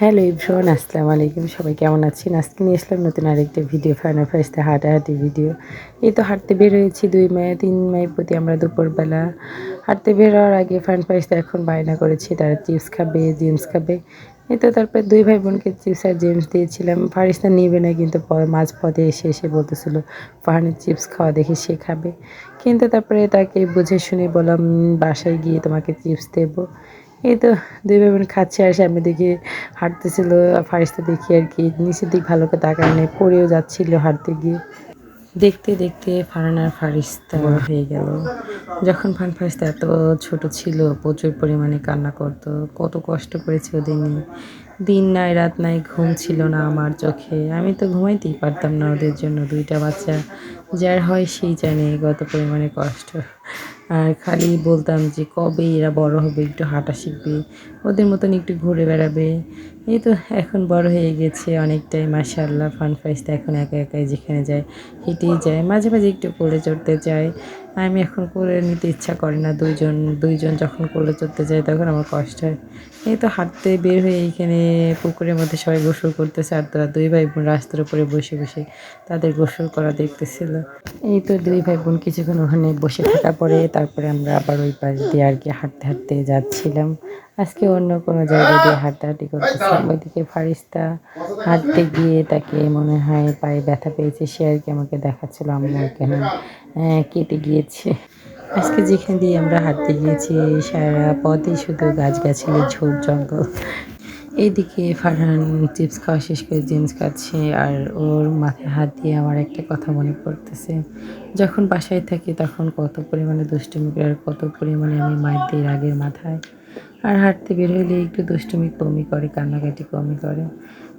Hello everyone, আসসালামু আলাইকুম। সবাই কেমন আছেন? আজকে নিয়ে আসলাম নতুন আরেকটা ভিডিও, ফাইনাল ফার্স্টে হাঁটাহাঁটি ভিডিও। এই তো হাঁটতে বের হয়েছি 2 মে 3 মে প্রতি আমরা দুপুরবেলা হাঁটতে বের হওয়ার আগে ফাইনাল ফার্স্টে এখন বায়না করেছি তারা চিপস খাবে, জেমস খাবে। এই তো তারপরে 2 ভাই বোনকে চিপস আর জেমস দিয়েছিলাম। ফারিস্তা নিবে না, কিন্তু মাঝপথে এসে এসে বলতেছিল ফাহানের চিপস খাওয়া দেখে সে খাবে। কিন্তু তারপরে তাকে বুঝে শুনে বললাম বাসায় গিয়ে তোমাকে চিপস দেবো। এই তো 2 ভাই বোন খাচ্ছে আর সামনের দিকে হাঁটতেছিল। ফারিস্তা দেখি আর কি নিচের দিক ভালো করে তাকায় নাই, পড়েও যাচ্ছিল হাঁটতে গিয়ে। দেখতে দেখতে ফারহান আর ফারিস্তা বড় হয়ে গেল। যখন ফারিস্তা এত ছোট ছিল প্রচুর পরিমাণে কান্না করতো, কত কষ্ট করেছে ওদের নিয়ে। দিন নাই রাত নাই ঘুম ছিল না আমার চোখে। আমি তো ঘুমাইতেই পারতাম না ওদের জন্য। 2টা বাচ্চা যার হয় সেই জানে কত পরিমাণে কষ্ট। আর খালি বলতাম যে কবে এরা বড় হবে, একটু হাঁটা শিখবে, ওদের মতন একটু ঘুরে বেড়াবে। এই তো এখন বড় হয়ে গেছে অনেকটাই, মাশাআল্লাহ। ফারিস্তা এখন একা একাই যেখানে যায় হেঁটেই যায়, মাঝে মাঝে একটু কোলে চড়তে যায়। আমি এখন কোলে নিতে ইচ্ছা করে না। দুইজন যখন কোলে চড়তে যায় তখন আমার কষ্ট হয়। এই তো হাঁটতে বের হয়ে এইখানে পুকুরের মধ্যে সবাই গোসল করতেছে, আর তারা 2 ভাই বোন রাস্তার উপরে বসে বসে তাদের গোসল করা দেখতেছিল। এই তো 2 ভাই বোন কিছুক্ষণ ওখানে বসে থাকার পরে তারপরে আমরা আবার ওই পাশ দিয়ে আর কি হাঁটতে হাঁটতে যাচ্ছিলাম। আজকে অন্য কোনো জায়গা দিয়ে হাঁটাহাঁটি করতেছিলাম। ওইদিকে ফারিস্তা হাঁটতে গিয়ে তাকে মনে হয় পায়ে ব্যথা পেয়েছে, সে আর কি আমাকে দেখাচ্ছিল আম্মু এখানে কেটে গিয়েছে। আজকে যেখান দিয়ে আমরা হাঁটতে গিয়েছি সারা পথে শুধু গাছগাছালি, ঝোপ জঙ্গল। এইদিকে ফারহান চিপস খাওয়া শেষ করে জেমস খাচ্ছে, আর ওর মাথায় হাত দিয়ে আমার একটা কথা মনে পড়তেছে। যখন বাসায় থাকি তখন কত পরিমাণে দুষ্টুমি করে আর কত পরিমাণে আমি মায়ের দিই রাগের মাথায়। আর হাঁটতে বের হলে একটু দুষ্টুমি কমই করে, কান্নাকাটি কমই করে।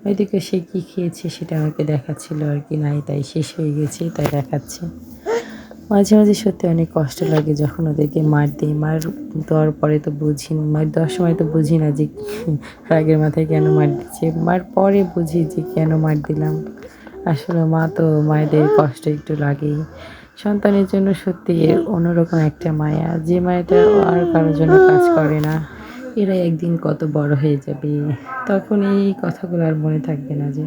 ওইদিকে সে কী খেয়েছে সেটা আমাকে দেখাচ্ছিল আর কি, নাই তাই শেষ হয়ে গেছে তাই দেখাচ্ছে। মাঝে মাঝে সত্যি অনেক কষ্ট লাগে যখন ওদেরকে মার দিই। মার দেওয়ার পরে তো বুঝি, মার দেওয়ার সময় তো বুঝি না যে রাগের মাথায় কেন মার দিচ্ছে, মার পরে বুঝি যে কেন মার দিলাম। আসলে মা তো, মায়েদের কষ্ট একটু লাগেই। সন্তানের জন্য সত্যি অন্যরকম একটা মায়া, যে মায়াটা আর কারোর জন্য কাজ করে না। এরা একদিন কত বড় হয়ে যাবে, তখন এই কথাগুলো আর মনে থাকবে না যে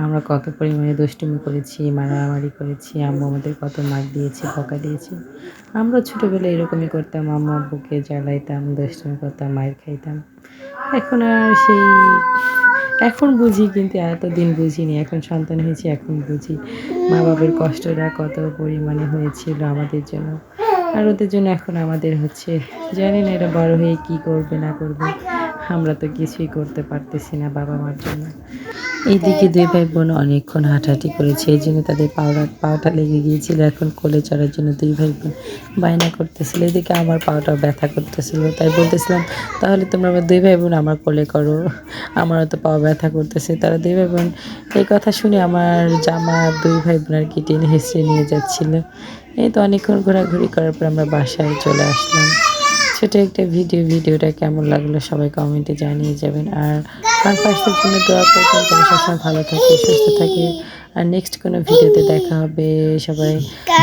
আমরা কত পরিমাণে দুষ্টুমি করেছি, মারামারি করেছি, আম্মু আমাদের কত মার দিয়েছে, বকা দিয়েছে। আমরা ছোটোবেলায় এরকমই করতাম, আম্মু আব্বুকে জ্বালাইতাম, দুষ্টুমি করতাম, মার খাইতাম। এখন আর সেই, এখন বুঝি কিন্তু এতদিন বুঝিনি। এখন সন্তান হয়েছি, এখন বুঝি মা বাবার কষ্টটা কত পরিমাণে হয়েছিল আমাদের জন্য। আর ওদের জন্য এখন আমাদের হচ্ছে। জানি না এরা বড় হয়ে কী করবে না করবে, আমরা তো কিছুই করতে পারতেছি না বাবা মার জন্য। এইদিকে 2 ভাই বোন অনেকক্ষণ হাঁটাহাঁটি করেছে, এই জন্য তাদের পাওটা লেগে গিয়েছিল। এখন কোলে চড়ার জন্য 2 ভাই বোন বায়না করতেছিল। এদিকে আমার পাওটাও ব্যথা করতেছিল, তাই বলতেছিলাম তাহলে তোমরা আমার 2 ভাই বোন আমার কোলে করো, আমারও তো পাও ব্যথা করতেছে। তারা 2 ভাই বোন এই কথা শুনে আমার জামা 2 ভাই বোন আর কি টেনে হেঁচড়ে নিয়ে যাচ্ছিল। এই তো অনেকক্ষণ ঘোরাঘুরি করার পর আমরা বাসায় চলে আসলাম। ছোটো একটা ভিডিওটা কেমন লাগলো সবাই কমেন্টে জানিয়ে যাবেন। আর ফার্স্টের জন্য দোয়া করবেন যেন সবসময় ভালো থাকে, সুস্থ থাকে। আর নেক্সট কোনো ভিডিওতে দেখা হবে। সবাই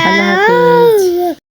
আল্লাহ হাফেজ।